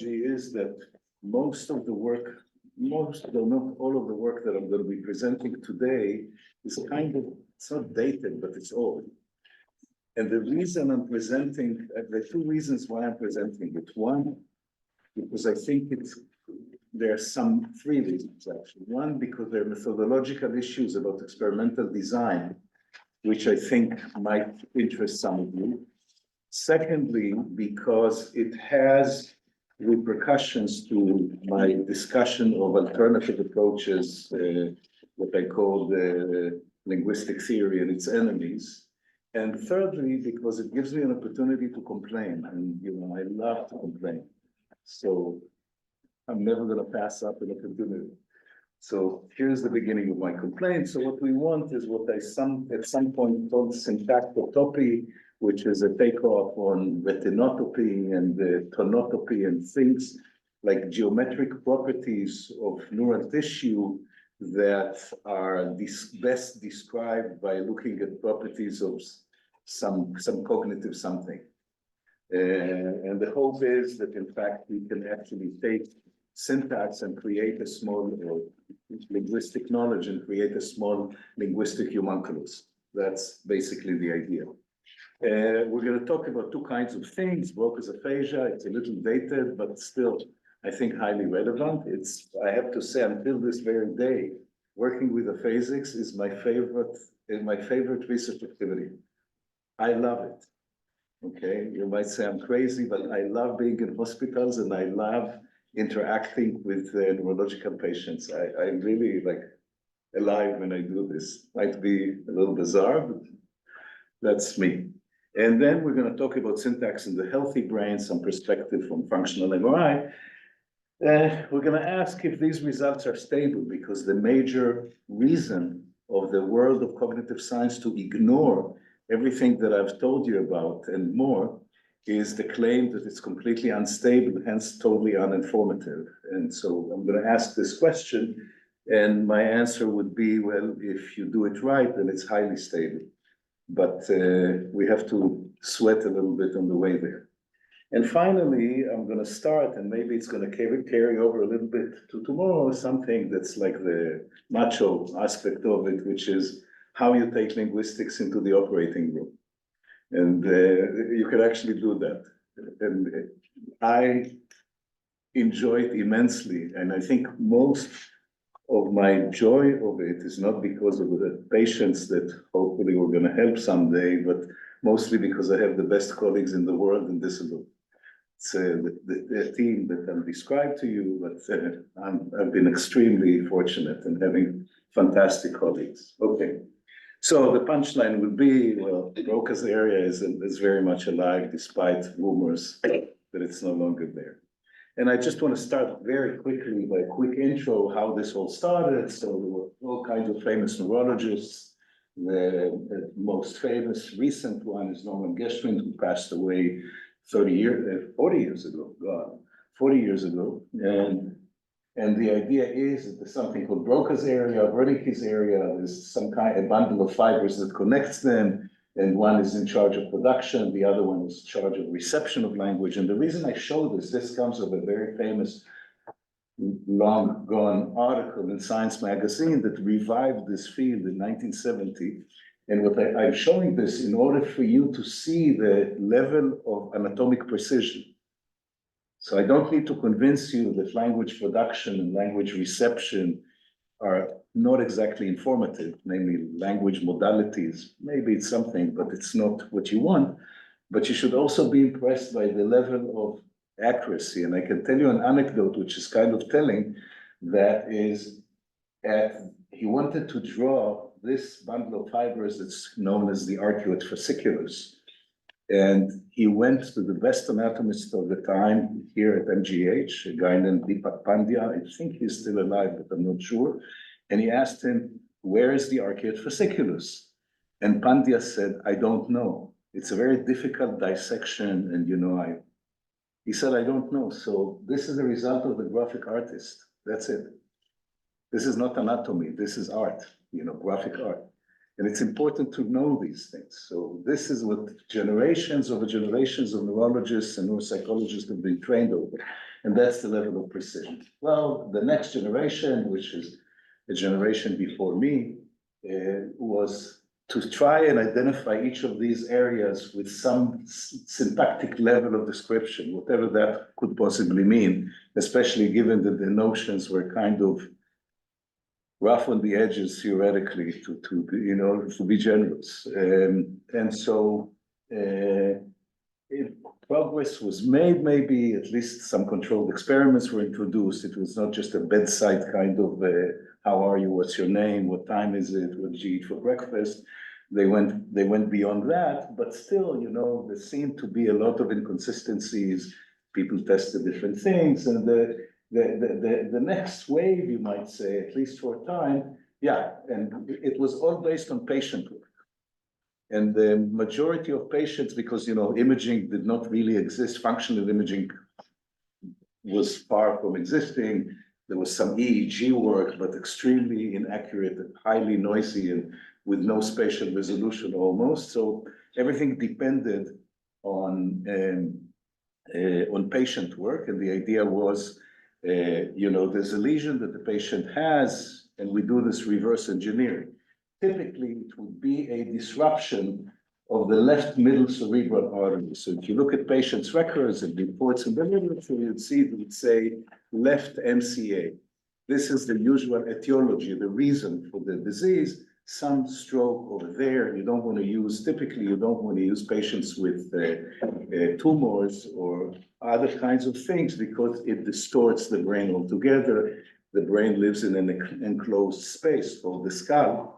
is that most of the work, though not all of the work that I'm going to be presenting today is kind of, it's not dated, but it's old. And the reason I'm presenting, there are two reasons why I'm presenting it. One, because I think there are three reasons actually. One, because there are methodological issues about experimental design, which I think might interest some of you. Secondly, because it has repercussions to my discussion of alternative approaches, what I call the linguistic theory and its enemies. And thirdly, because it gives me an opportunity to complain, and I love to complain. So I'm never going to pass up an opportunity. So here's the beginning of my complaint. So what we want is what I at some point called syntactotopy, which is a takeoff on retinotopy and tonotopy and things like geometric properties of neural tissue that are best described by looking at properties of some cognitive something. And the hope is that in fact we can actually take syntax and create a small linguistic knowledge and create a small linguistic homunculus. That's basically the idea. We're going to talk about two kinds of things. Broca's aphasia, it's a little dated, but still, I think highly relevant. I have to say, until this very day, working with aphasics is my favorite research activity. I love it. Okay, you might say I'm crazy, but I love being in hospitals and I love interacting with neurological patients. I'm really like alive when I do this. Might be a little bizarre, but that's me. And then we're going to talk about syntax in the healthy brain, some perspective from functional MRI. We're going to ask if these results are stable, because the major reason of the world of cognitive science to ignore everything that I've told you about and more is the claim that it's completely unstable, hence totally uninformative. And so I'm going to ask this question, and my answer would be, well, if you do it right, then it's highly stable. But we have to sweat a little bit on the way there. And finally, I'm going to start, and maybe it's going to carry over a little bit to tomorrow, something that's like the macho aspect of it, which is how you take linguistics into the operating room. And you can actually do that. And I enjoy it immensely. And I think most of my joy of it is not because of the patients that hopefully we're going to help someday, but mostly because I have the best colleagues in the world in this book. It's the team that I'll describe to you, but I've been extremely fortunate in having fantastic colleagues. Okay. So the punchline would be, well, Broca's area is very much alive, despite rumors that it's no longer there. And I just want to start very quickly by a quick intro how this all started. So there were all kinds of famous neurologists. The most famous recent one is Norman Geschwind, who passed away 40 years ago. God, 40 years ago. And the idea is that there's something called Broca's area, Wernicke's area. There's some kind of bundle of fibers that connects them. And one is in charge of production, the other one is in charge of reception of language. And the reason I show this comes of a very famous, long gone article in Science magazine that revived this field in 1970. And what I'm showing this in order for you to see the level of anatomic precision. So I don't need to convince you that language production and language reception are not exactly informative, namely language modalities. Maybe it's something, but it's not what you want. But you should also be impressed by the level of accuracy. And I can tell you an anecdote, which is kind of telling, that is, he wanted to draw this bundle of fibers that's known as the arcuate fasciculus. And he went to the best anatomist of the time here at MGH, a guy named Deepak Pandya. I think he's still alive, but I'm not sure. And he asked him, where is the arcuate fasciculus? And Pandya said, I don't know. It's a very difficult dissection. And, he said, I don't know. So this is the result of the graphic artist. That's it. This is not anatomy. This is art, graphic art. And it's important to know these things. So this is what generations of neurologists and neuropsychologists have been trained over. And that's the level of precision. Well, the next generation, which is the generation before me, was to try and identify each of these areas with some syntactic level of description, whatever that could possibly mean, especially given that the notions were kind of rough on the edges theoretically to be generous. And so progress was made, maybe at least some controlled experiments were introduced. It was not just a bedside kind of, how are you, what's your name, what time is it, what did you eat for breakfast? They went beyond that, but still, there seemed to be a lot of inconsistencies. People tested different things, and the next wave, you might say, at least for a time, and it was all based on patient work. And the majority of patients, because imaging did not really exist, functional imaging was far from existing. There was some EEG work, but extremely inaccurate, highly noisy, and with no spatial resolution almost. So everything depended on patient work, and the idea was, there's a lesion that the patient has, and we do this reverse engineering. Typically, it would be a disruption of the left middle cerebral artery. So if you look at patients' records and reports in the literature, you'd see it would say left MCA. This is the usual etiology, the reason for the disease. Some stroke over there. Typically, you don't want to use patients with tumors or other kinds of things because it distorts the brain altogether. The brain lives in an enclosed space called the skull.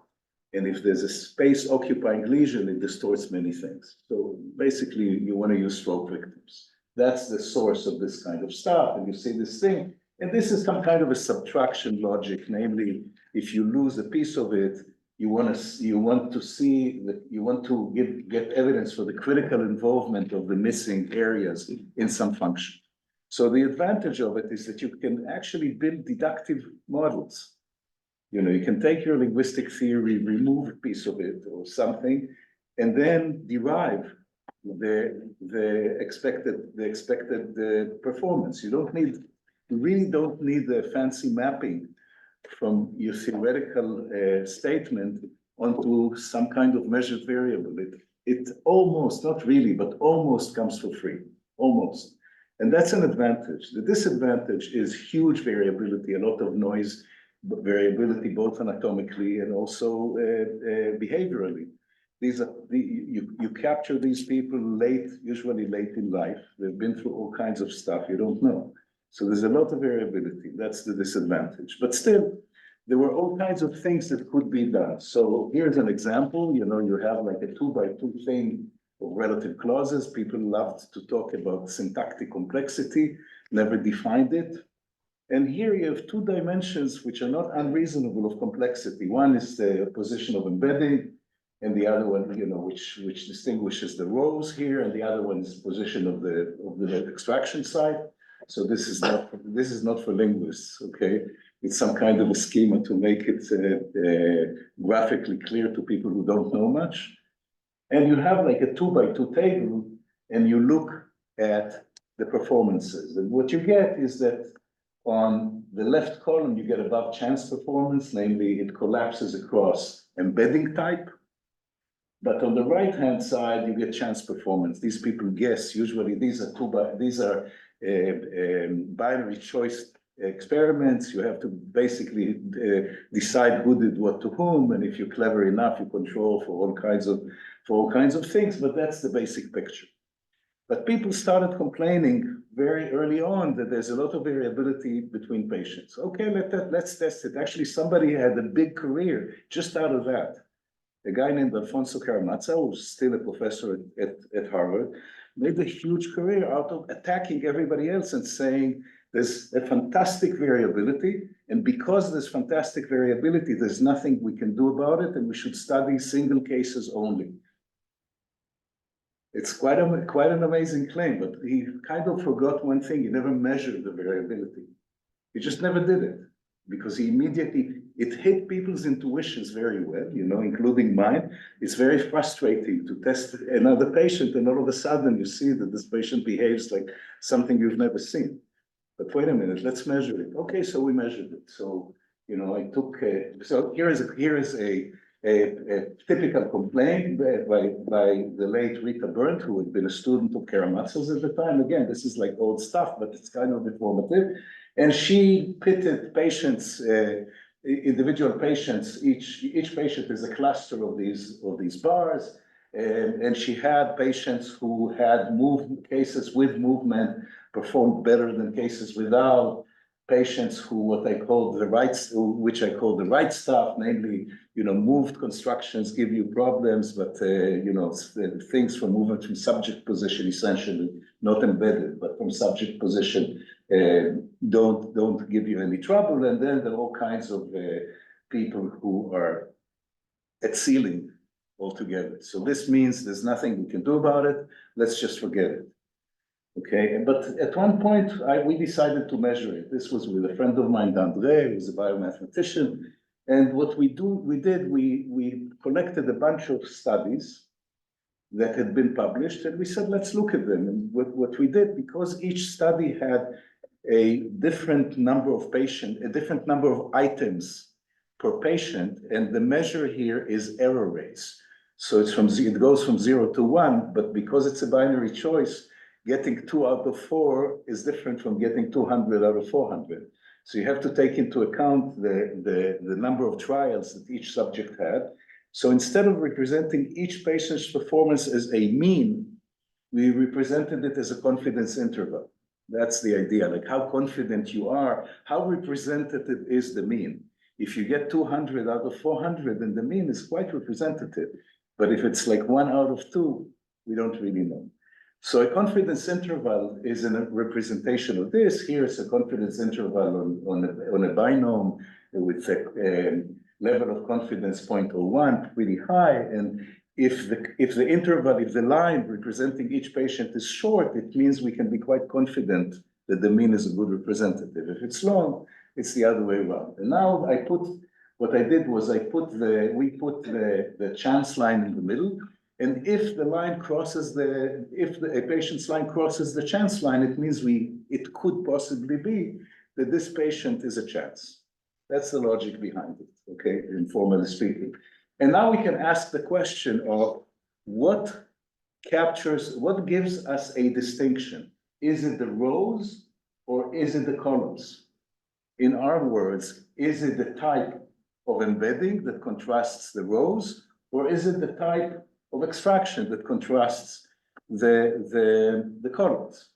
And if there's a space occupying lesion, it distorts many things. So basically, you want to use stroke victims. That's the source of this kind of stuff. And you see this thing. And this is some kind of a subtraction logic. Namely, if you lose a piece of it, you want to get evidence for the critical involvement of the missing areas in some function. So the advantage of it is that you can actually build deductive models. You can take your linguistic theory, remove a piece of it or something, and then derive the expected performance. You really don't need the fancy mapping from your theoretical statement onto some kind of measured variable. It almost, not really, but almost comes for free, almost. And that's an advantage. The disadvantage is huge variability, a lot of noise, variability both anatomically and also behaviorally. You capture these people usually late in life. They've been through all kinds of stuff you don't know. So there's a lot of variability. That's the disadvantage. But still, there were all kinds of things that could be done. So here's an example. You have like a 2x2 thing of relative clauses. People loved to talk about syntactic complexity, never defined it. And here you have two dimensions which are not unreasonable of complexity. One is the position of embedding, and the other one, which distinguishes the rows here, and the other one is position of the extraction side. So this is not for linguists, okay? It's some kind of a schema to make it graphically clear to people who don't know much. And you have like a 2x2 table, and you look at the performances. And what you get is that on the left column, you get above chance performance, namely it collapses across embedding type. But on the right-hand side, you get chance performance. These people guess. Usually, these are binary choice experiments. You have to basically decide who did what to whom, and if you're clever enough, you control for all kinds of things. But that's the basic picture. But people started complaining very early on that there's a lot of variability between patients. Okay, let's test it. Actually, somebody had a big career just out of that. A guy named Alfonso Karamazza, who's still a professor at Harvard, made a huge career out of attacking everybody else and saying there's a fantastic variability, and because there's fantastic variability, there's nothing we can do about it, and we should study single cases only. It's quite an amazing claim, but he kind of forgot one thing. He never measured the variability. He just never did it because it hit people's intuitions very well, including mine. It's very frustrating to test another patient and all of a sudden you see that this patient behaves like something you've never seen. but wait a minute, let's measure it. Okay, so we measured it. So, you know, I took, so here is a typical complaint by the late Rita Berndt, who had been a student of Karamatsa's at the time. Again, this is like old stuff, but it's kind of informative. And she pitted patients, individual patients, each patient is a cluster of these bars. And she had patients who had cases with movement performed better than cases without, patients who which I call the right stuff, namely, you know, moved constructions give you problems, but you know, things from movement from subject position, essentially not embedded, but from subject position, don't give you any trouble. And then there are all kinds of people who are at ceiling altogether. So this means there's nothing we can do about it. Let's just forget it. Okay, but at one point we decided to measure it. This was with a friend of mine, D'André, who's a biomathematician. And what we collected a bunch of studies that had been published, and we said, let's look at them. And what we did, because each study had a different number of patients, a different number of items per patient, and the measure here is error rates. So it goes from 0 to 1, but because it's a binary choice, getting 2 out of 4 is different from getting 200 out of 400. So you have to take into account the number of trials that each subject had. So instead of representing each patient's performance as a mean, we represented it as a confidence interval. That's the idea, like how confident you are, how representative is the mean. If you get 200 out of 400, then the mean is quite representative. But if it's like 1 out of 2, we don't really know. So a confidence interval is a representation of this. Here is a confidence interval on a binom with a level of confidence 0.01, pretty high. And if the line representing each patient is short, it means we can be quite confident that the mean is a good representative. If it's long, it's the other way around. And now what I did was we put the chance line in the middle. And if the line crosses a patient's line crosses the chance line, it means it could possibly be that this patient is a chance. That's the logic behind it, okay, informally speaking. And now we can ask the question of what gives us a distinction? Is it the rows or is it the columns? In our words, is it the type of embedding that contrasts the rows, or is it the type of extraction that contrasts the columns?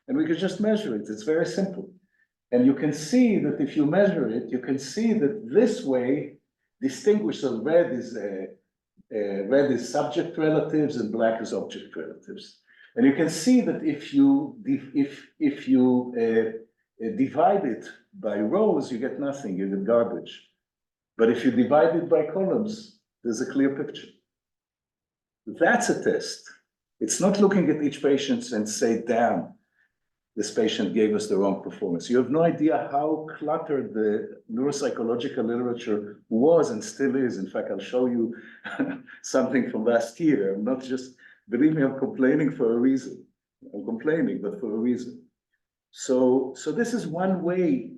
And we can just measure it. It's very simple. And you can see that if you measure it, you can see that this way distinguishes red is subject relatives and black is object relatives. And you can see that if you divide it by rows, you get nothing, you get garbage. But if you divide it by columns, there's a clear picture. That's a test. It's not looking at each patient and say, damn, this patient gave us the wrong performance. You have no idea how cluttered the neuropsychological literature was and still is. In fact, I'll show you something from last year. I'm not just, believe me, I'm complaining for a reason. I'm complaining, but for a reason. So this is one way.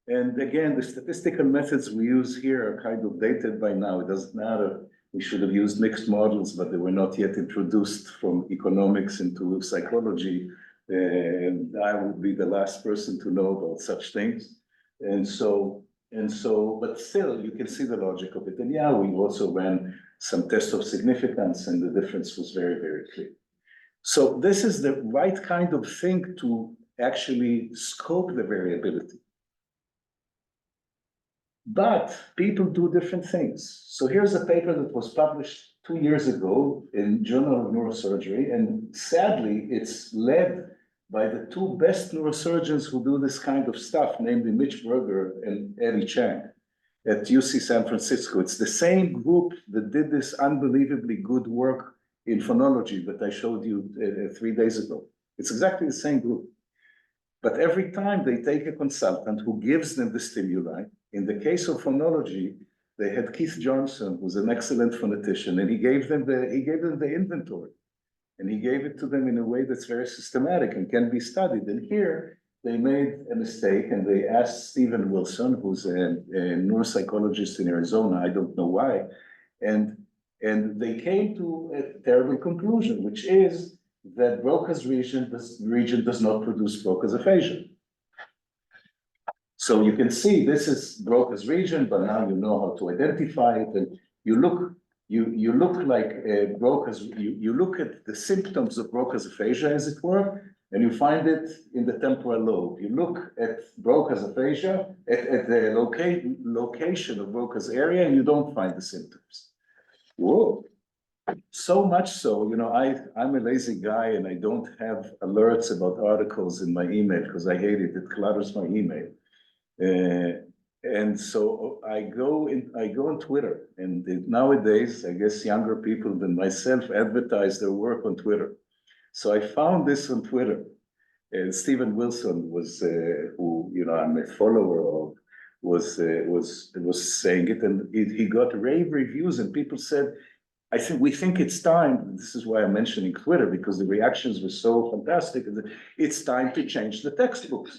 And again, the statistical methods we use here are kind of dated by now. It doesn't matter. We should have used mixed models, but they were not yet introduced from economics into psychology. And I would be the last person to know about such things. And so, but still, you can see the logic of it. And yeah, we also ran some tests of significance, and the difference was very, very clear. So this is the right kind of thing to actually scope the variability. But people do different things. So here's a paper that was published 2 years ago in Journal of Neurosurgery, and sadly, it's led by the 2 best neurosurgeons who do this kind of stuff, namely Mitch Berger and Eddie Chang at UC San Francisco. It's the same group that did this unbelievably good work in phonology that I showed you 3 days ago. It's exactly the same group. But every time they take a consultant who gives them the stimuli, in the case of phonology, they had Keith Johnson, who's an excellent phonetician, and he gave them the inventory. And he gave it to them in a way that's very systematic and can be studied. And here, they made a mistake and they asked Stephen Wilson, who's a neuropsychologist in Arizona, I don't know why, and they came to a terrible conclusion, which is that Broca's region does not produce Broca's aphasia. So you can see this is Broca's region, but now you know how to identify it, and you look like Broca's. You look at the symptoms of Broca's aphasia, as it were, and you find it in the temporal lobe. You look at Broca's aphasia at the location of Broca's area, and you don't find the symptoms. Whoa. So much so, I'm a lazy guy and I don't have alerts about articles in my email because I hate it. It clutters my email. And so I go on Twitter, and nowadays, I guess younger people than myself advertise their work on Twitter. So I found this on Twitter, and Stephen Wilson was, who I'm a follower of, was saying it, and he got rave reviews, and people said, we think it's time. This is why I'm mentioning Twitter, because the reactions were so fantastic. It's time to change the textbooks.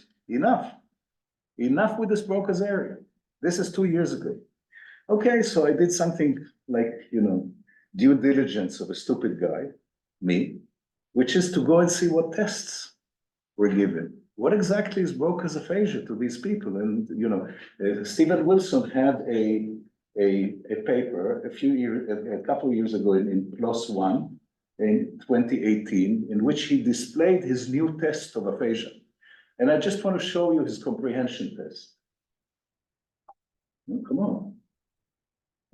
Enough with this Broca's area. This is 2 years ago. Okay, so I did something like, due diligence of a stupid guy, me, which is to go and see what tests were given. What exactly is Broca's aphasia to these people? And, Stephen Wilson had a paper a couple of years ago in PLOS ONE in 2018, in which he displayed his new test of aphasia. And I just want to show you his comprehension test. Come on.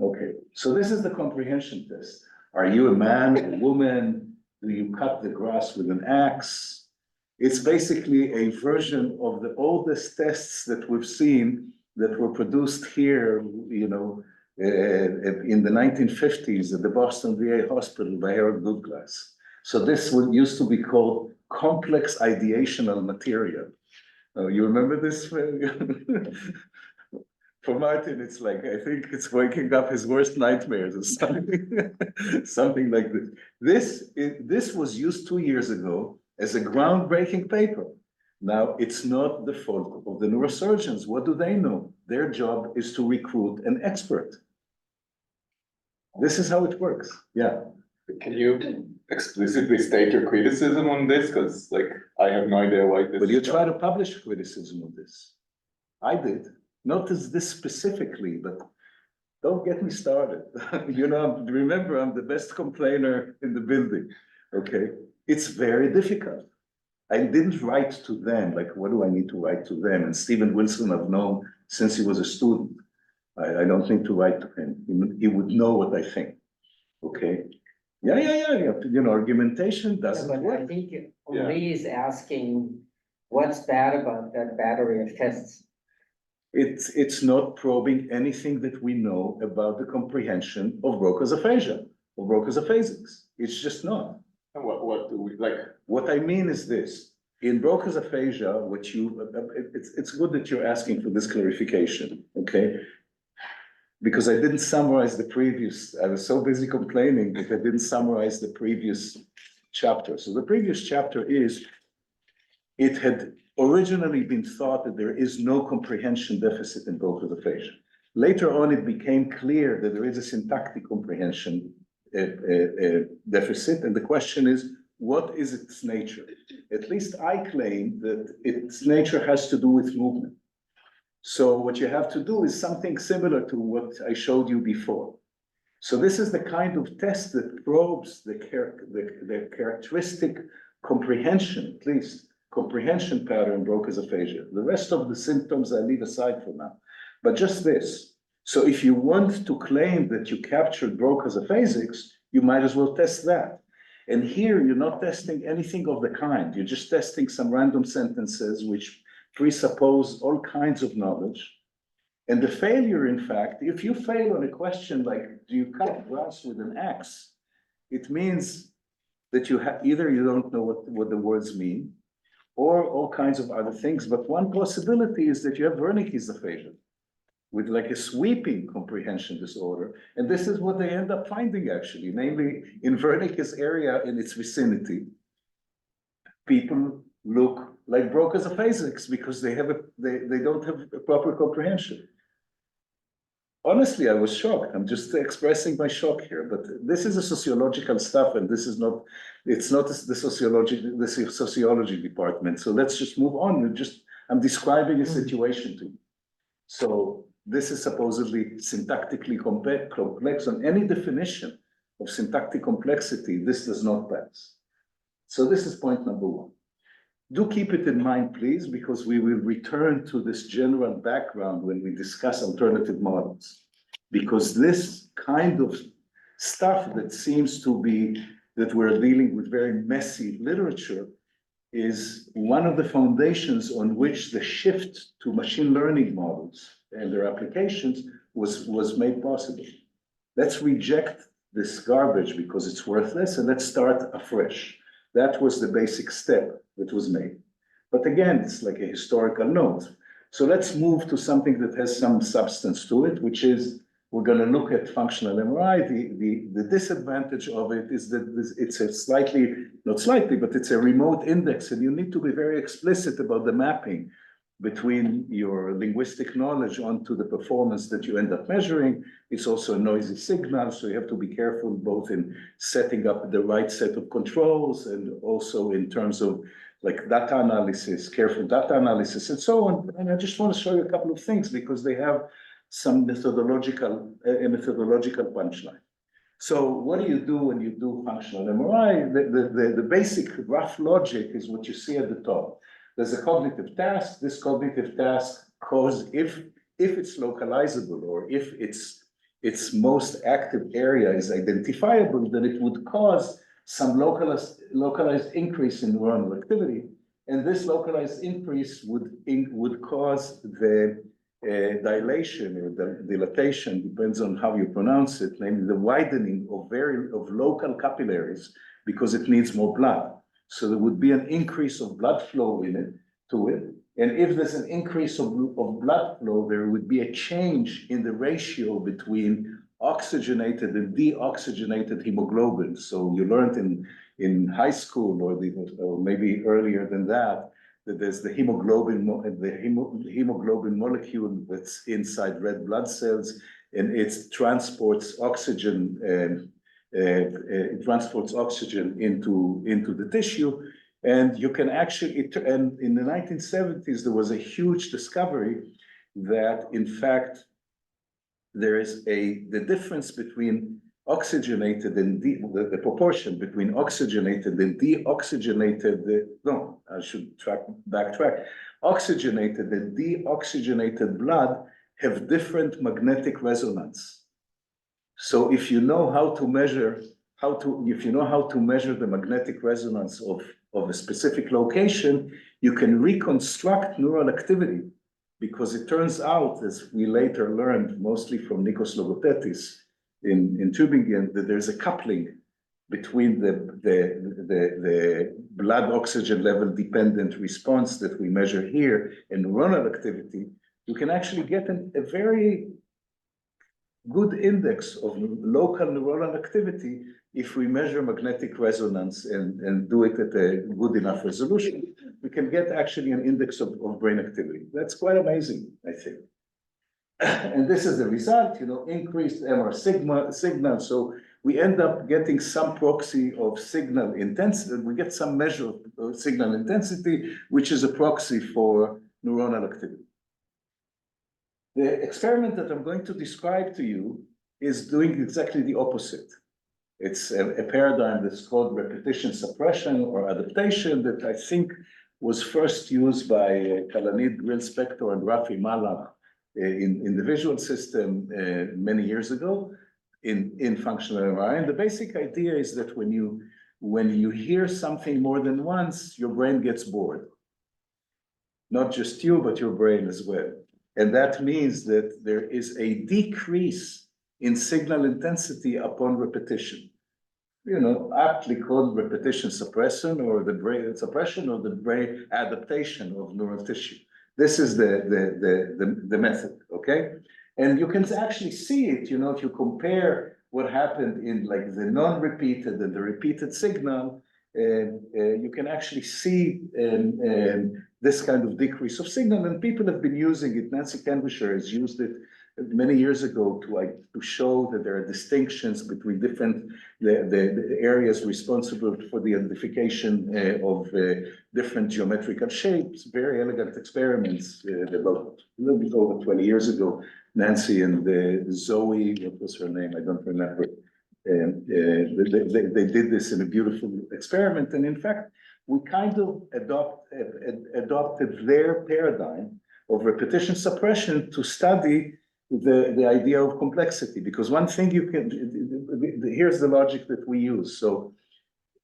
Okay, so this is the comprehension test. Are you a man, a woman? Do you cut the grass with an axe? It's basically a version of the oldest tests that we've seen that were produced here, in the 1950s at the Boston VA hospital by Harold Goodglass. So this used to be called complex ideational material. You remember this? For Martin, it's like, I think it's waking up his worst nightmares or something, something like this. This was used 2 years ago as a groundbreaking paper. Now, it's not the fault of the neurosurgeons. What do they know? Their job is to recruit an expert. This is how it works. Yeah. Can you explicitly state your criticism on this? Because, I have no idea why this. Will you try to publish criticism of this? I did. Not as this specifically, but don't get me started. Remember, I'm the best complainer in the building. Okay. It's very difficult. I didn't write to them, what do I need to write to them? And Stephen Wilson I've known since he was a student. I don't need to write to him. He would know what I think. Okay. Yeah. Argumentation doesn't work. I think Lee is asking, what's bad about that battery of tests? It's not probing anything that we know about the comprehension of Broca's aphasia, or Broca's aphasics. It's just not. And what do we like? What I mean is this: in Broca's aphasia, it's good that you're asking for this clarification, okay? Because I didn't summarize the previous. I was so busy complaining that I didn't summarize the previous chapter. So the previous chapter is, it had originally been thought that there is no comprehension deficit in Broca's aphasia. Later on, it became clear that there is a syntactic comprehension deficit, and the question is, what is its nature? At least I claim that its nature has to do with movement. So what you have to do is something similar to what I showed you before. So this is the kind of test that probes the characteristic comprehension, at least comprehension pattern Broca's aphasia. The rest of the symptoms I leave aside for now, but just this. So if you want to claim that you captured Broca's aphasics, you might as well test that. And here you're not testing anything of the kind. You're just testing some random sentences which presuppose all kinds of knowledge. And the failure, in fact, if you fail on a question like, do you cut grass with an axe? It means that either you don't know what the words mean, or all kinds of other things. But one possibility is that you have Wernicke's aphasia, with a sweeping comprehension disorder. And this is what they end up finding, actually, namely in Wernicke's area in its vicinity, people look like brokers of physics because they don't have a proper comprehension. Honestly, I was shocked. I'm just expressing my shock here, but this is a sociological stuff, and this is not, it's not the sociology department. So let's just move on. I'm describing a situation to you. So this is supposedly syntactically complex. On any definition of syntactic complexity, this does not pass. So this is point number one. Do keep it in mind, please, because we will return to this general background when we discuss alternative models. Because this kind of stuff that seems to be, that we're dealing with very messy literature, is one of the foundations on which the shift to machine learning models and their applications was made possible. Let's reject this garbage because it's worthless, and let's start afresh. That was the basic step that was made. But again, it's like a historical note. So let's move to something that has some substance to it, which is, we're going to look at functional MRI. The disadvantage of it is that it's a slightly, not slightly, but it's a remote index, and you need to be very explicit about the mapping between your linguistic knowledge onto the performance that you end up measuring. It's also a noisy signal, so you have to be careful both in setting up the right set of controls and also in terms of like data analysis, careful data analysis, and so on. And I just want to show you a couple of things because they have some methodological punchline. So what do you do when you do functional MRI? The basic rough logic is what you see at the top. There's a cognitive task. This cognitive task causes, if it's localizable or if its most active area is identifiable, then it would cause some localized increase in neuronal activity. And this localized increase would cause the dilation or the dilatation, depends on how you pronounce it, namely the widening of local capillaries because it needs more blood. So there would be an increase of blood flow to it. And if there's an increase of blood flow, there would be a change in the ratio between oxygenated and deoxygenated hemoglobin. So you learned in high school or maybe earlier than that there's the hemoglobin molecule that's inside red blood cells, and it transports oxygen into the tissue. And you can actually, and in the 1970s, there was a huge discovery that in fact, there is the difference between oxygenated and the proportion between oxygenated and deoxygenated, no, I should backtrack. Oxygenated and deoxygenated blood have different magnetic resonance. So if you know how to measure, the magnetic resonance of a specific location, you can reconstruct neural activity, because it turns out, as we later learned, mostly from Nikos Logothetis in Tübingen, that there's a coupling between the blood oxygen level dependent response that we measure here and neuronal activity. You can actually get a very good index of local neuronal activity if we measure magnetic resonance and do it at a good enough resolution. We can get actually an index of brain activity. That's quite amazing, I think. And this is the result, increased MR signal. So we end up getting some proxy of signal intensity. We get some measure of signal intensity, which is a proxy for neuronal activity. The experiment that I'm going to describe to you is doing exactly the opposite. It's a paradigm that's called repetition suppression or adaptation that I think was first used by Kalanit, Grill-Spector, and Rafi Malach in the visual system many years ago in functional MRI. And the basic idea is that when you hear something more than once, your brain gets bored. Not just you, but your brain as well. And that means that there is a decrease in signal intensity upon repetition. Aptly called repetition suppression or the brain suppression or the brain adaptation of neural tissue. This is the method, okay? And you can actually see it, if you compare what happened in like the non-repeated and the repeated signal, you can actually see this kind of decrease of signal, and people have been using it. Nancy Candlisher has used it many years ago to show that there are distinctions between different the areas responsible for the identification of different geometrical shapes. Very elegant experiments about a little bit over 20 years ago. Nancy and Zoe, what was her name? I don't remember. They did this in a beautiful experiment, and in fact, we kind of adopted their paradigm of repetition suppression to study the idea of complexity. Because one thing you can, here's the logic that we use. So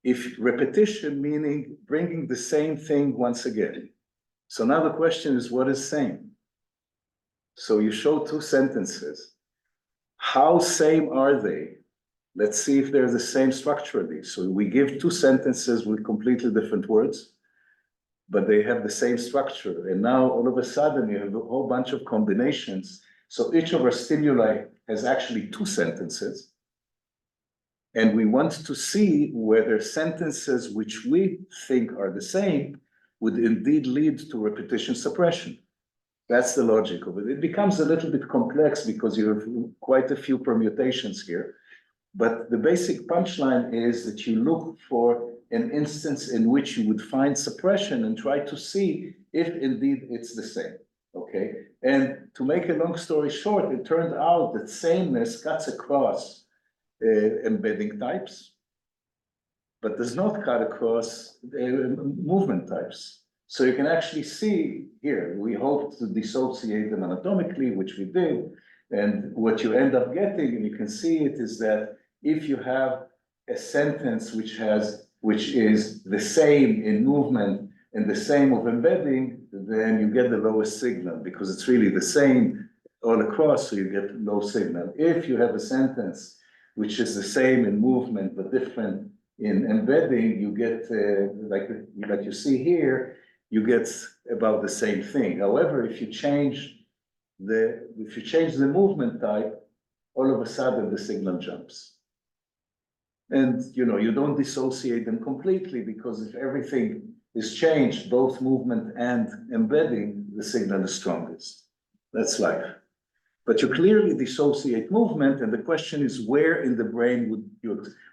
if repetition meaning bringing the same thing once again. So now the question is, what is same? So you show two sentences. How same are they? Let's see if they're the same structurally. So we give two sentences with completely different words, but they have the same structure. And now all of a sudden you have a whole bunch of combinations. So each of our stimuli has actually two sentences. And we want to see whether sentences which we think are the same would indeed lead to repetition suppression. That's the logic of it. It becomes a little bit complex because you have quite a few permutations here. But the basic punchline is that you look for an instance in which you would find suppression and try to see if indeed it's the same, okay? And to make a long story short, it turned out that sameness cuts across embedding types, but does not cut across movement types. So you can actually see here, we hope to dissociate them anatomically, which we did. And what you end up getting, and you can see it, is that if you have a sentence which is the same in movement and the same of embedding, then you get the lowest signal because it's really the same all across, so you get low signal. If you have a sentence which is the same in movement but different in embedding, you get like you see here, you get about the same thing. However, if you change the movement type, all of a sudden the signal jumps. And you don't dissociate them completely, because if everything is changed, both movement and embedding, the signal is strongest. That's life. But you clearly dissociate movement, and the question is, where in the brain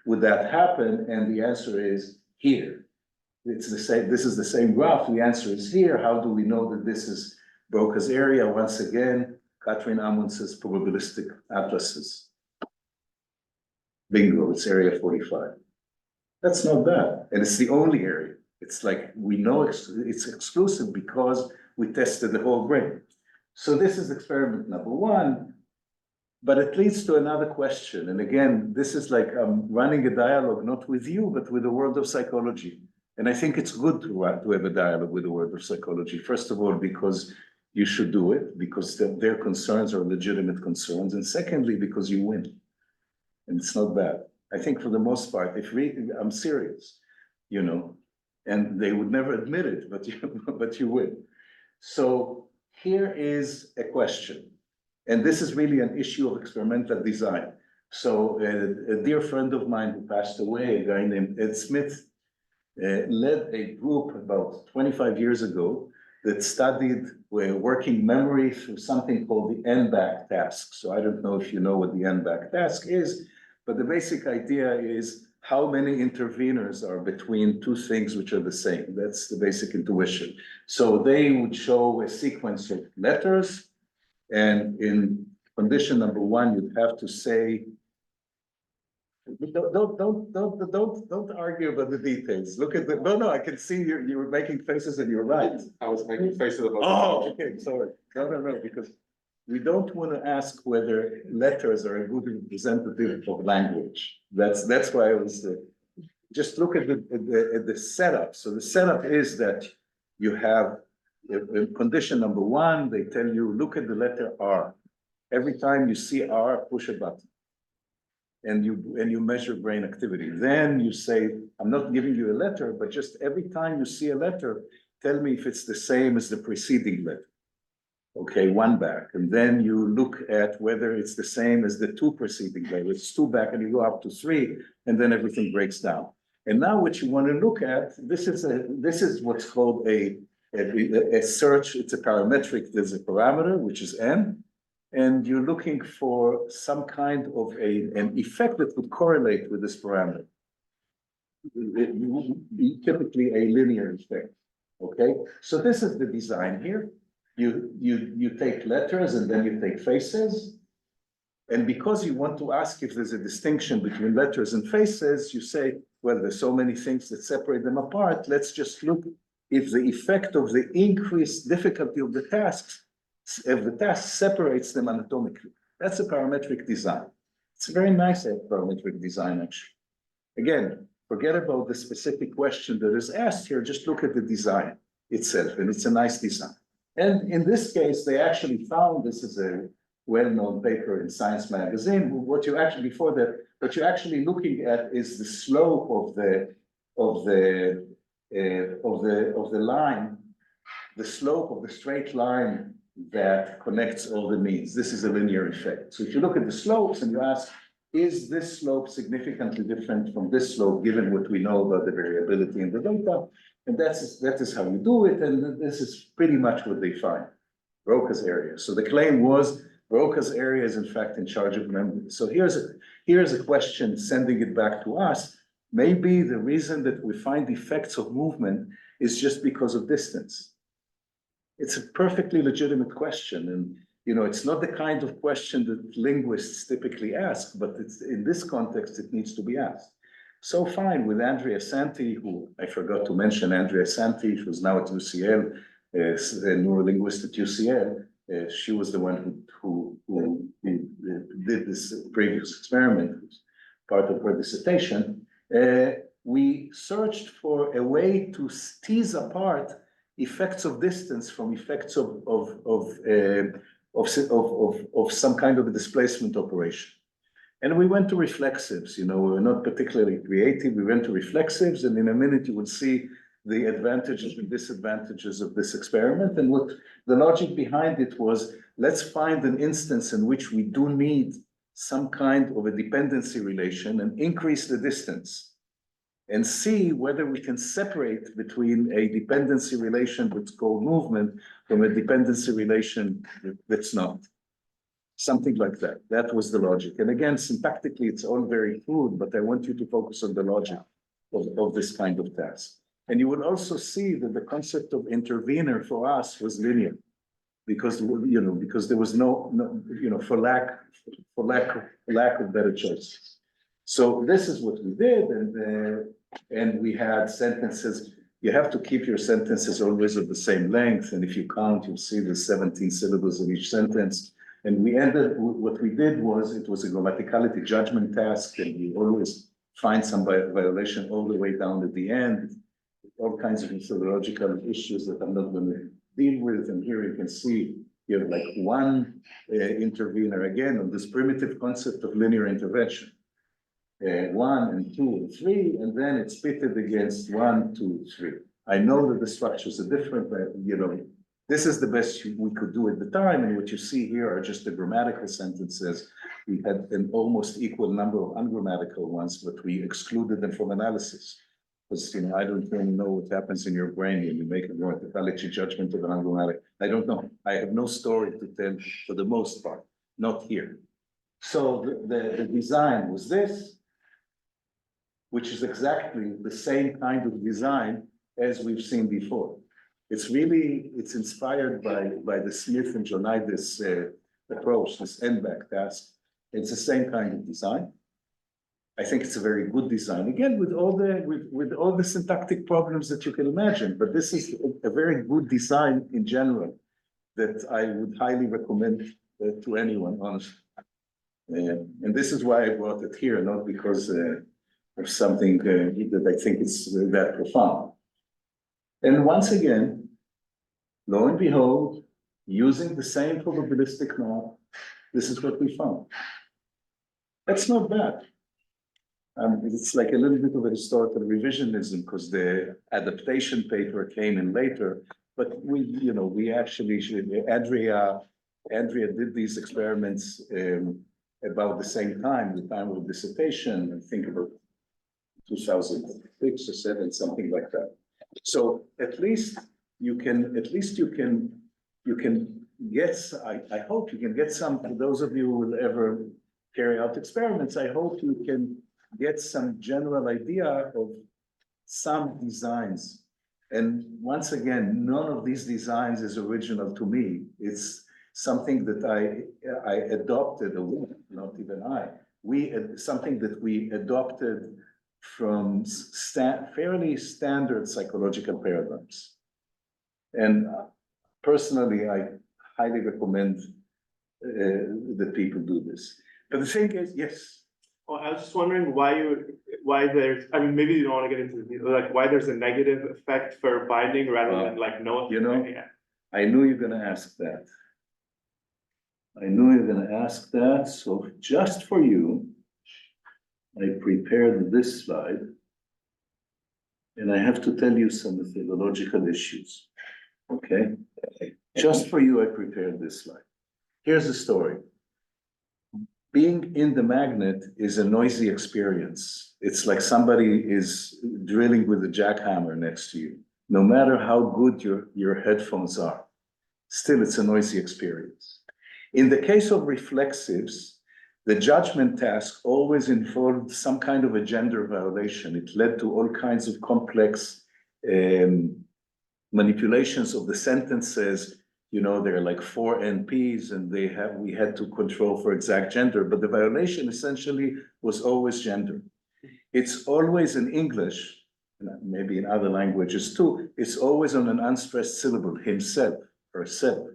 would that happen? And the answer is here. It's the same. This is the same graph. The answer is here. How do we know that this is Broca's area? Once again, Katrin Amunds's probabilistic atlases. Bingo, it's area 45. That's not bad. And it's the only area. It's like we know it's exclusive because we tested the whole brain. So this is experiment number one, but it leads to another question. And again, this is like I'm running a dialogue, not with you, but with the world of psychology. And I think it's good to have a dialogue with the world of psychology. First of all, because you should do it, because their concerns are legitimate concerns. And secondly, because you win. And it's not bad. I think for the most part, I'm serious, and they would never admit it, but you win. So here is a question, and this is really an issue of experimental design. So a dear friend of mine who passed away, a guy named Ed Smith, led a group about 25 years ago that studied working memory through something called the N-back task. So I don't know if you know what the N-back task is, but the basic idea is how many interveners are between two things which are the same. That's the basic intuition. So they would show a sequence of letters, and in condition number one, you'd have to say, don't argue about the details. Look at no, I can see you were making faces and you're right. I was making faces about. Oh, okay, sorry. No, because we don't want to ask whether letters are a good representative of language. That's why I was just look at the setup. So the setup is that you have in condition number one, they tell you look at the letter R. Every time you see R, push a button. And you measure brain activity. Then you say, I'm not giving you a letter, but just every time you see a letter, tell me if it's the same as the preceding letter. Okay, one back. And then you look at whether it's the same as the two preceding letters. It's two back, and you go up to three, and then everything breaks down. And now what you want to look at, this is what's called a search. It's a parametric. There's a parameter, which is n, and you're looking for some kind of an effect that would correlate with this parameter. Typically a linear effect. Okay, so this is the design here. You take letters and then you take faces. And because you want to ask if there's a distinction between letters and faces, you say, well, there's so many things that separate them apart. Let's just look if the effect of the increased difficulty of the tasks, if the task separates them anatomically. That's a parametric design. It's a very nice parametric design, actually. Again, forget about the specific question that is asked here. Just look at the design itself, and it's a nice design. And in this case, they actually found, this is a well-known paper in Science magazine. What you actually, before that, what you're actually looking at is the slope of the line, the slope of the straight line that connects all the means. This is a linear effect. So if you look at the slopes and you ask, is this slope significantly different from this slope, given what we know about the variability in the data? And that is how you do it. And this is pretty much what they find, Broca's area. So the claim was Broca's area is in fact in charge of memory. So here's a question, sending it back to us. Maybe the reason that we find effects of movement is just because of distance. It's a perfectly legitimate question. And it's not the kind of question that linguists typically ask, but it's, in this context, it needs to be asked. So fine with Andrea Santi, who I forgot to mention, Andrea Santi, who's now at UCL, a neuro-linguist at UCL. She was the one who did this previous experiment, part of her dissertation. We searched for a way to tease apart effects of distance from effects of some kind of a displacement operation. And we went to reflexives, we're not particularly creative. We went to reflexives, and in a minute you will see the advantages and disadvantages of this experiment. And what the logic behind it was, let's find an instance in which we do need some kind of a dependency relation and increase the distance and see whether we can separate between a dependency relation that's called movement from a dependency relation that's not. Something like that. That was the logic. And again, syntactically, it's all very crude, but I want you to focus on the logic of this kind of task. And you would also see that the concept of intervener for us was linear, because there was no for lack of better choices. So this is what we did, and we had sentences. You have to keep your sentences always of the same length, and if you count, you'll see the 17 syllables of each sentence. And what we did was, it was a grammaticality judgment task, and you always find some violation all the way down at the end, all kinds of methodological issues that I'm not going to deal with. And here you can see you have like one intervener again on this primitive concept of linear intervention. 1 and 2 and 3, and then it's pitted against 1, 2, 3. I know that the structures are different, but this is the best we could do at the time. And what you see here are just the grammatical sentences. We had an almost equal number of ungrammatical ones, but we excluded them from analysis. Because I don't really know what happens in your brain when you make a grammaticality judgment of an ungrammatic. I don't know. I have no story to tell for the most part, not here. So the design was this, which is exactly the same kind of design as we've seen before. It's inspired by the Smith and Johnidis approach, this NBAC task. It's the same kind of design. I think it's a very good design, again, with all the syntactic problems that you can imagine, but this is a very good design in general that I would highly recommend to anyone, honestly. And this is why I brought it here, not because of something that I think is that profound. And once again, lo and behold, using the same probabilistic map, this is what we found. That's not bad. It's like a little bit of a historical revisionism because the adaptation paper came in later, but we actually, Andrea did these experiments about the same time, the time of dissertation, I think about 2006 or 7, something like that. So at least you can get, I hope you can get some, for those of you who will ever carry out experiments, I hope you can get some general idea of some designs. And once again, none of these designs is original to me. It's something that I adopted, or not even something that we adopted from fairly standard psychological paradigms. And personally, I highly recommend that people do this. But the thing is, yes. Well, I was just wondering why there's, I mean, maybe you don't want to get into the, like, why there's a negative effect for binding rather than like no. You know, Yeah. I knew you're gonna ask that. I knew you're gonna ask that, so just for you, I prepared this slide. And I have to tell you some methodological issues, okay? Just for you, I prepared this slide. Here's the story. Being in the magnet is a noisy experience. It's like somebody is drilling with a jackhammer next to you. No matter how good your headphones are, still it's a noisy experience. In the case of reflexives, the judgment task always involved some kind of a gender violation. It led to all kinds of complex manipulations of the sentences. You know, there are like 4 NPs and we had to control for exact gender, but the violation essentially was always gender. It's always in English, maybe in other languages too, it's always on an unstressed syllable, himself, herself.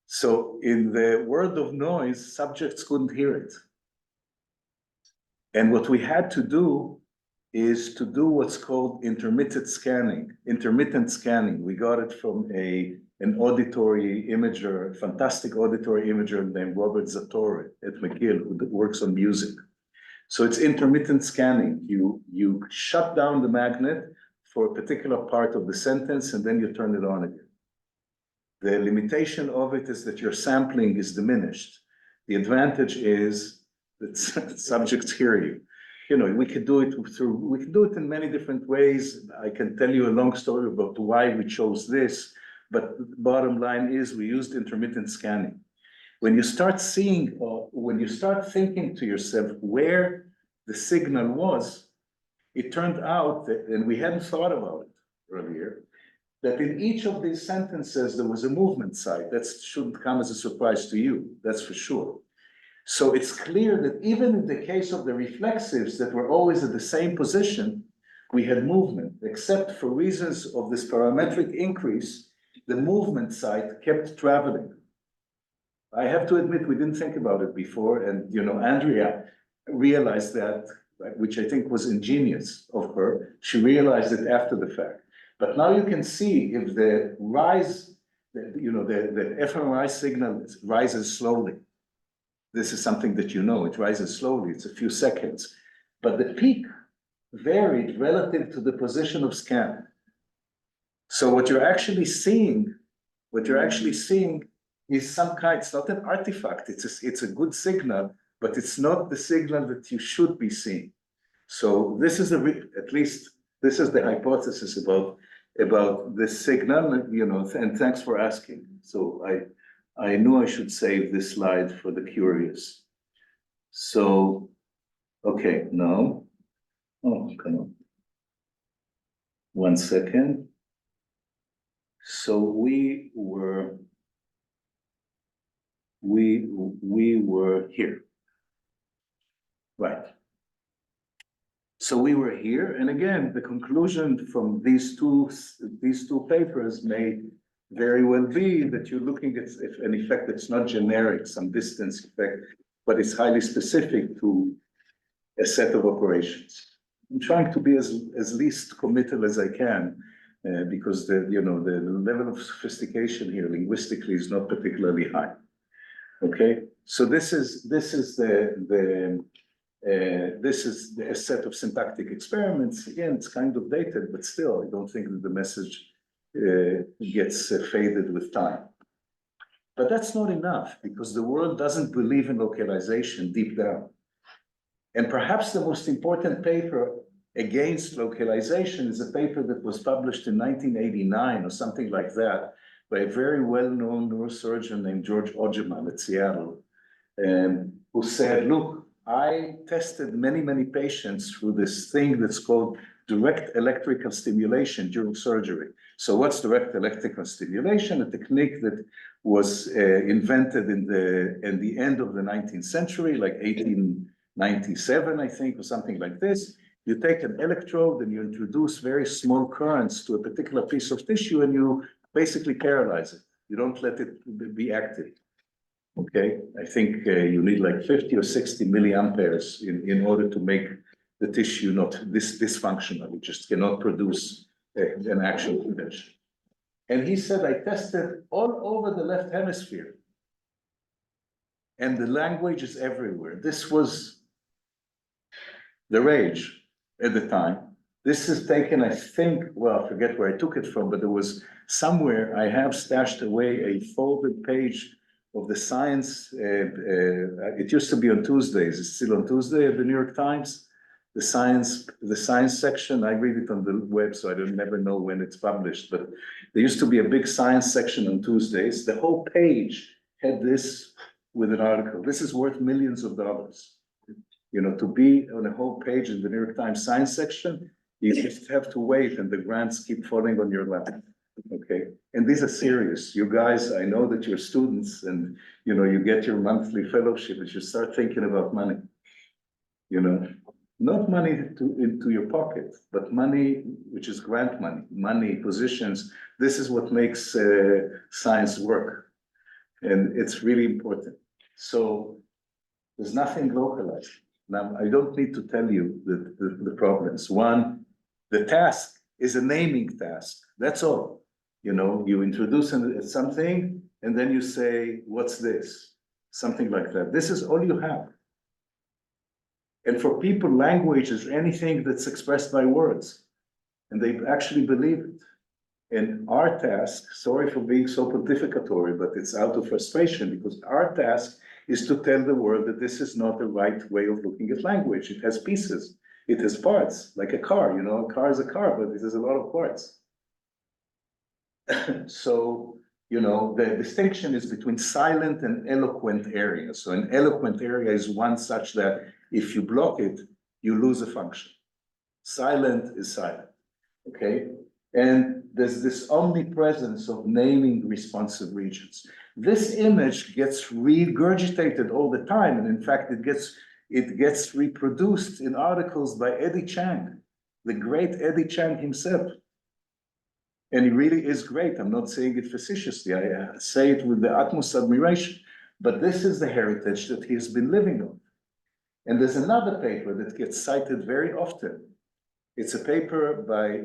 So in the world of noise, subjects couldn't hear it. And what we had to do is to do what's called intermittent scanning. We got it from an auditory imager, fantastic auditory imager named Robert Zatorre at McGill, who works on music. So it's intermittent scanning. You shut down the magnet for a particular part of the sentence and then you turn it on again. The limitation of it is that your sampling is diminished. The advantage is that subjects hear you. You know, we could do it in many different ways. I can tell you a long story about why we chose this, but the bottom line is we used intermittent scanning. When you start seeing, when you start thinking to yourself where the signal was, it turned out that, and we hadn't thought about it earlier, that in each of these sentences, there was a movement site. That shouldn't come as a surprise to you, that's for sure. So it's clear that even in the case of the reflexives that were always at the same position, we had movement, except for reasons of this parametric increase, the movement site kept traveling. I have to admit, we didn't think about it before, and you know, Andrea realized that, which I think was ingenious of her. She realized it after the fact. But now you can see if the rise, you know, the fMRI signal rises slowly. This is something that you know, it rises slowly, it's a few seconds. But the peak varied relative to the position of scan. So what you're actually seeing is some kind, it's not an artifact, it's a good signal, but it's not the signal that you should be seeing. So this is at least this is the hypothesis about this signal, you know, and thanks for asking. So I knew I should save this slide for the curious. So, okay, now, oh, come on. 1 second. So we were here, right? So we were here, and again, the conclusion from these two papers may very well be that you're looking at an effect that's not generic, some distance effect, but it's highly specific to a set of operations. I'm trying to be as least committal as I can, because the level of sophistication here linguistically is not particularly high. Okay, so this is a set of syntactic experiments. Again, it's kind of dated, but still, I don't think that the message gets faded with time. But that's not enough, because the world doesn't believe in localization deep down. And perhaps the most important paper against localization is a paper that was published in 1989 or something like that by a very well-known neurosurgeon named George Ogeman at Seattle, who said, look, I tested many, many patients through this thing that's called direct electrical stimulation during surgery. So what's direct electrical stimulation? A technique that was invented in the end of the 19th century, like 1897, I think, or something like this. You take an electrode and you introduce very small currents to a particular piece of tissue and you basically paralyze it. You don't let it be active. Okay, I think you need like 50 or 60 milliamperes in order to make the tissue not dysfunctional. It just cannot produce an actual condition. And he said, I tested all over the left hemisphere. And the language is everywhere. This was the rage at the time. This is taken, I think, well, I forget where I took it from, but there was somewhere I have stashed away a folded page of the science. It used to be on Tuesdays. It's still on Tuesday at the New York Times. The science section, I read it on the web, so I don't never know when it's published, but there used to be a big science section on Tuesdays. The whole page had this with an article. This is worth millions of dollars. You know, to be on a whole page in the New York Times science section, you just have to wait and the grants keep falling on your lap. Okay, and these are serious. You guys, I know that you're students and, you know, you get your monthly fellowship and you start thinking about money. You know, not money into your pocket, but money, which is grant money, money, positions. This is what makes science work. And it's really important. So there's nothing localized. Now, I don't need to tell you the problems. One, the task is a naming task. That's all. You know, you introduce something and then you say, what's this? Something like that. This is all you have. And for people, language is anything that's expressed by words. And they actually believe it. And our task, sorry for being so pontificatory, but it's out of frustration because our task is to tell the world that this is not the right way of looking at language. It has pieces, it has parts, like a car, you know, a car is a car, but it has a lot of parts. So, you know, the distinction is between silent and eloquent areas. So an eloquent area is one such that if you block it, you lose a function. Silent is silent, okay? And there's this omnipresence of naming responsive regions. This image gets regurgitated all the time, and in fact, it gets reproduced in articles by Eddie Chang, the great Eddie Chang himself. And he really is great. I'm not saying it facetiously. I say it with the utmost admiration. But this is the heritage that he has been living on. And there's another paper that gets cited very often. It's a paper by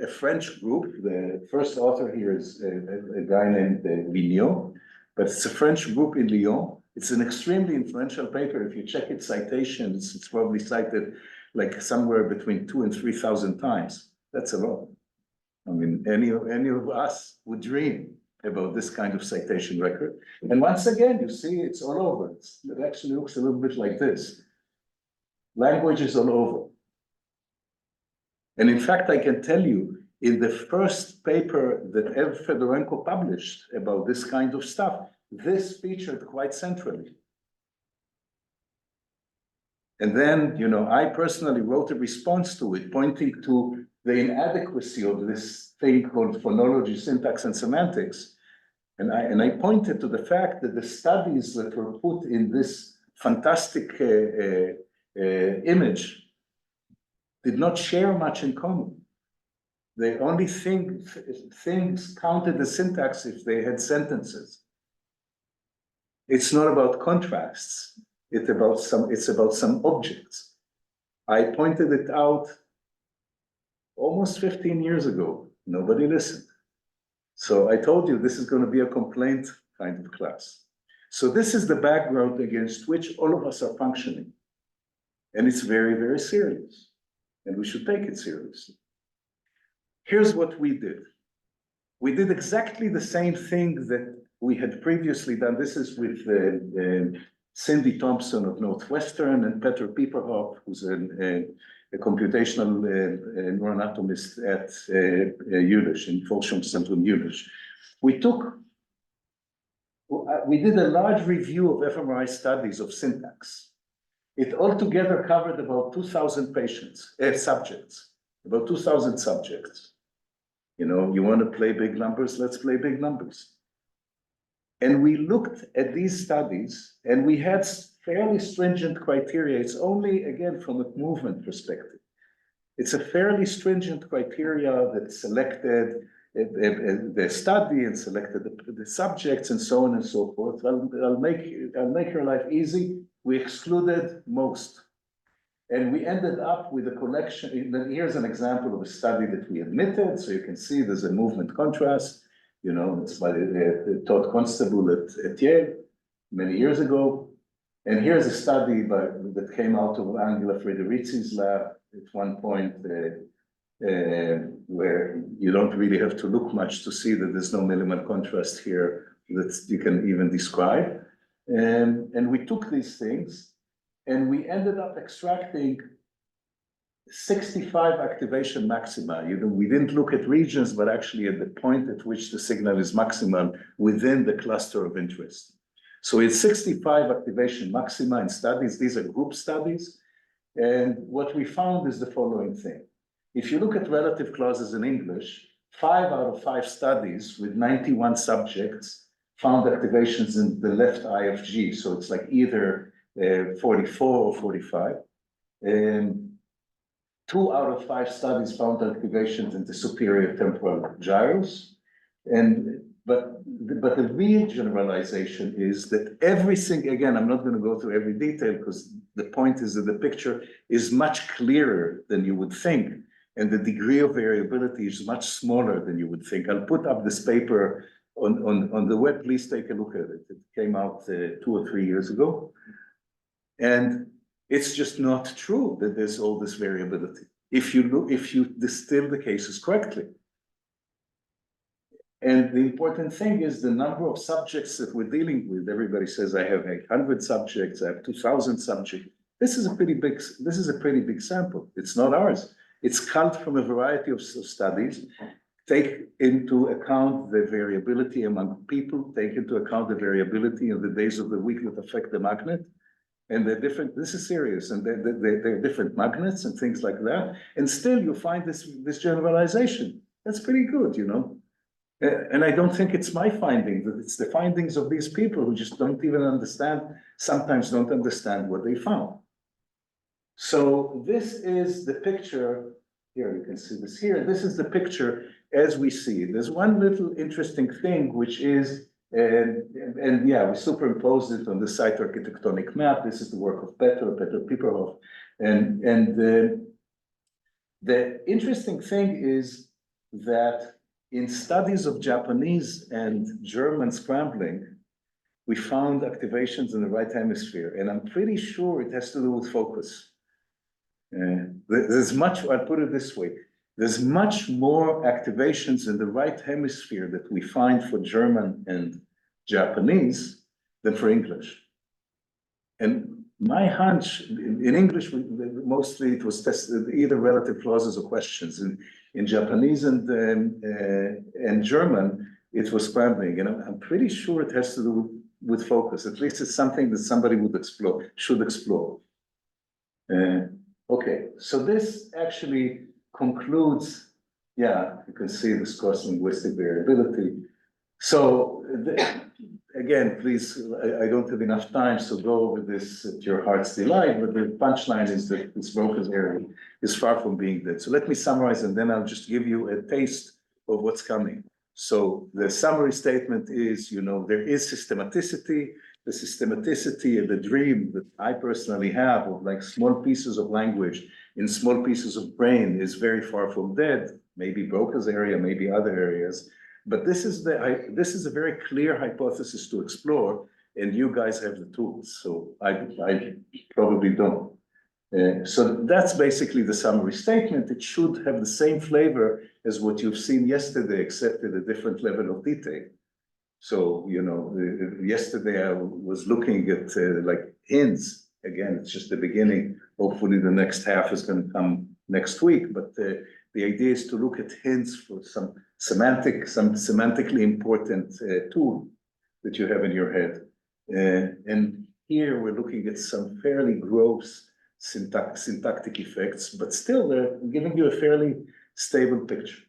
a French group. The first author here is a guy named Vigneault, but it's a French group in Lyon. It's an extremely influential paper. If you check its citations, it's probably cited like somewhere between 2,000 and 3,000 times. That's a lot. I mean, any of us would dream about this kind of citation record. And once again, you see it's all over. It actually looks a little bit like this. Language is all over. And in fact, I can tell you, in the first paper that Ev Fedorenko published about this kind of stuff, this featured quite centrally. And then, you know, I personally wrote a response to it, pointing to the inadequacy of this thing called phonology, syntax, and semantics. And I pointed to the fact that the studies that were put in this fantastic image did not share much in common. The only things counted as syntax if they had sentences. It's not about contrasts. It's about some objects. I pointed it out almost 15 years ago. Nobody listened. So I told you this is going to be a complaint kind of class. So this is the background against which all of us are functioning. And it's very, very serious. And we should take it seriously. Here's what we did. We did exactly the same thing that we had previously done. This is with Cindy Thompson of Northwestern and Peter Pieperhoff, who's a a computational neuroanatomist at Jülich, in Forschungszentrum Jülich. We did a large review of fMRI studies of syntax. It altogether covered about 2,000 subjects, about 2,000 subjects. You know, you want to play big numbers, let's play big numbers. And we looked at these studies and we had fairly stringent criteria. It's only, again, from a movement perspective. It's a fairly stringent criteria that selected the study and selected the subjects and so on and so forth. I'll make your life easy. We excluded most. And we ended up with a collection. Here's an example of a study that we admitted. So you can see there's a movement contrast. You know, it's by Todd Constable at Yale many years ago. And here's a study that came out of Angela Frederici's lab at one point, where you don't really have to look much to see that there's no minimal contrast here that you can even describe. And we took these things and we ended up extracting 65 activation maxima. We didn't look at regions, but actually at the point at which the signal is maximal within the cluster of interest. So it's 65 activation maxima in studies. These are group studies. And what we found is the following thing. If you look at relative clauses in English, 5 out of 5 studies with 91 subjects found activations in the left eye of G. So it's like either 44 or 45. And 2 out of 5 studies found activations in the superior temporal gyrus. But the real generalization is that everything, again, I'm not going to go through every detail because the point is that the picture is much clearer than you would think. And the degree of variability is much smaller than you would think. I'll put up this paper on the web. Please take a look at it. It came out 2 or 3 years ago. And it's just not true that there's all this variability. If you distill the cases correctly. And the important thing is the number of subjects that we're dealing with. Everybody says I have 800 subjects, I have 2,000 subjects. This is a pretty big sample. It's not ours. It's culled from a variety of studies. Take into account the variability among people, take into account the variability in the days of the week that affect the magnet. And they're different, this is serious, and they're different magnets and things like that. And still you find this generalization. That's pretty good, you know. And I don't think it's my finding, that it's the findings of these people who just don't even understand, sometimes don't understand what they found. So this is the picture, here you can see this here, this is the picture as we see it. There's one little interesting thing, which is, and yeah, we superimposed it on the site architectonic map. This is the work of Peter Piperhoff. And the interesting thing is that in studies of Japanese and German scrambling, we found activations in the right hemisphere, and I'm pretty sure it has to do with focus. There's much, I'll put it this way, there's much more activations in the right hemisphere that we find for German and Japanese than for English. And my hunch, in English, mostly it was tested either relative clauses or questions. In Japanese and German, it was scrambling. And I'm pretty sure it has to do with focus. At least it's something that somebody should explore. Okay, so this actually concludes, yeah, you can see this cross-linguistic variability. So again, please, I don't have enough time, so go over this at your heart's delight, but the punchline is that this Broca's area is far from being dead. So let me summarize, and then I'll just give you a taste of what's coming. So the summary statement is, you know, there is systematicity. The systematicity and the dream that I personally have of like small pieces of language in small pieces of brain is very far from dead. Maybe Broca's area, maybe other areas. But this is a very clear hypothesis to explore, and you guys have the tools. So I probably don't. So that's basically the summary statement. It should have the same flavor as what you've seen yesterday, except at a different level of detail. So, you know, yesterday I was looking at like hints. Again, it's just the beginning hopefully the next half is going to come next week, but the idea is to look at hints for some semantically important tool that you have in your head. And here we're looking at some fairly gross syntactic effects, but still they're giving you a fairly stable picture.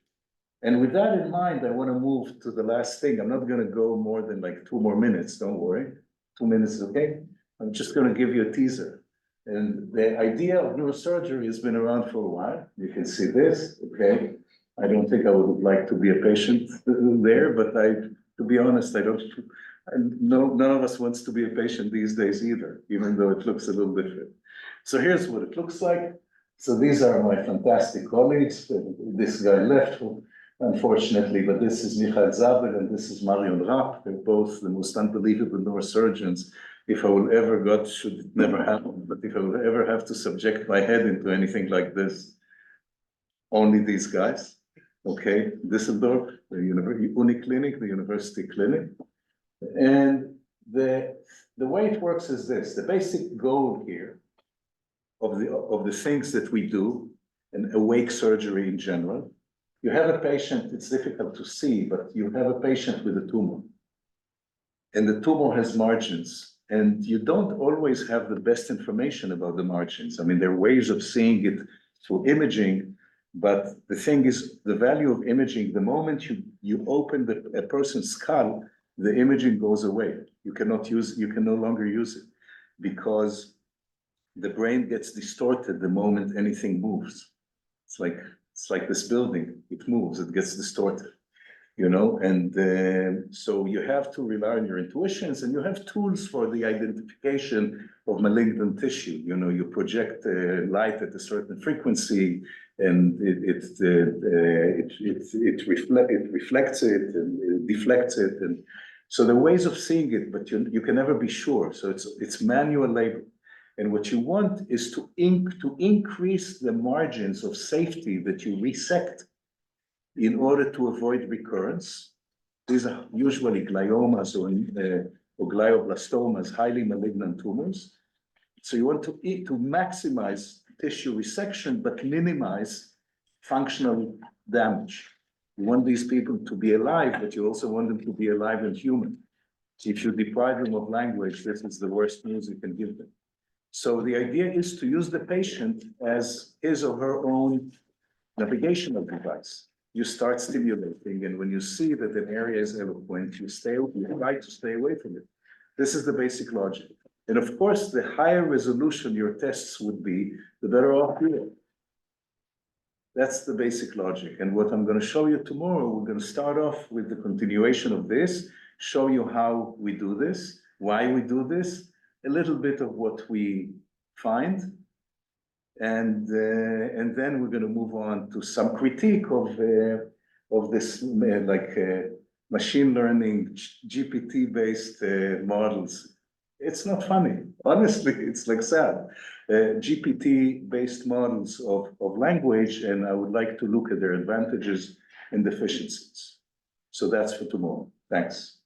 And with that in mind, I want to move to the last thing. I'm not going to go more than like 2 more minutes, don't worry. 2 minutes is okay. I'm just going to give you a teaser. And the idea of neurosurgery has been around for a while. You can see this, okay? I don't think I would like to be a patient there, but to be honest, none of us wants to be a patient these days either, even though it looks a little different. So here's what it looks like. So these are my fantastic colleagues. This guy left, unfortunately, but this is Michael Zabel and this is Marion Rapp. They're both the most unbelievable neurosurgeons. If I will ever, God should it never happen, but if I will ever have to subject my head into anything like this, only these guys, okay? Düsseldorf, the Uniclinic, the university clinic. And the way it works is this: the basic goal here of the things that we do in awake surgery in general, you have a patient, it's difficult to see, but you have a patient with a tumor. And the tumor has margins. And you don't always have the best information about the margins. I mean, there are ways of seeing it through imaging, but the thing is, the value of imaging, the moment you open a person's skull, the imaging goes away. You can no longer use it because the brain gets distorted the moment anything moves. It's like this building, it moves, it gets distorted. You know, and so you have to rely on your intuitions, and you have tools for the identification of malignant tissue. You know, you project light at a certain frequency, and it reflects it and it deflects it, and so there are ways of seeing it, but you can never be sure. So it's manual labor, and what you want is to increase the margins of safety that you resect in order to avoid recurrence. These are usually gliomas or glioblastomas, highly malignant tumors. So you want to maximize tissue resection, but minimize functional damage. You want these people to be alive, but you also want them to be alive and human. If you deprive them of language, this is the worst news you can give them. So the idea is to use the patient as his or her own navigational device. You start stimulating, and when you see that an area is eloquent, you try to stay away from it. This is the basic logic. And of course, the higher resolution your tests would be, the better off you are. That's the basic logic. And what I'm going to show you tomorrow, we're going to start off with the continuation of this, show you how we do this, why we do this, a little bit of what we find, and then we're going to move on to some critique of this machine learning GPT-based models. It's not funny, honestly. It's like sad. GPT-based models of language, and I would like to look at their advantages and deficiencies. So that's for tomorrow. Thanks.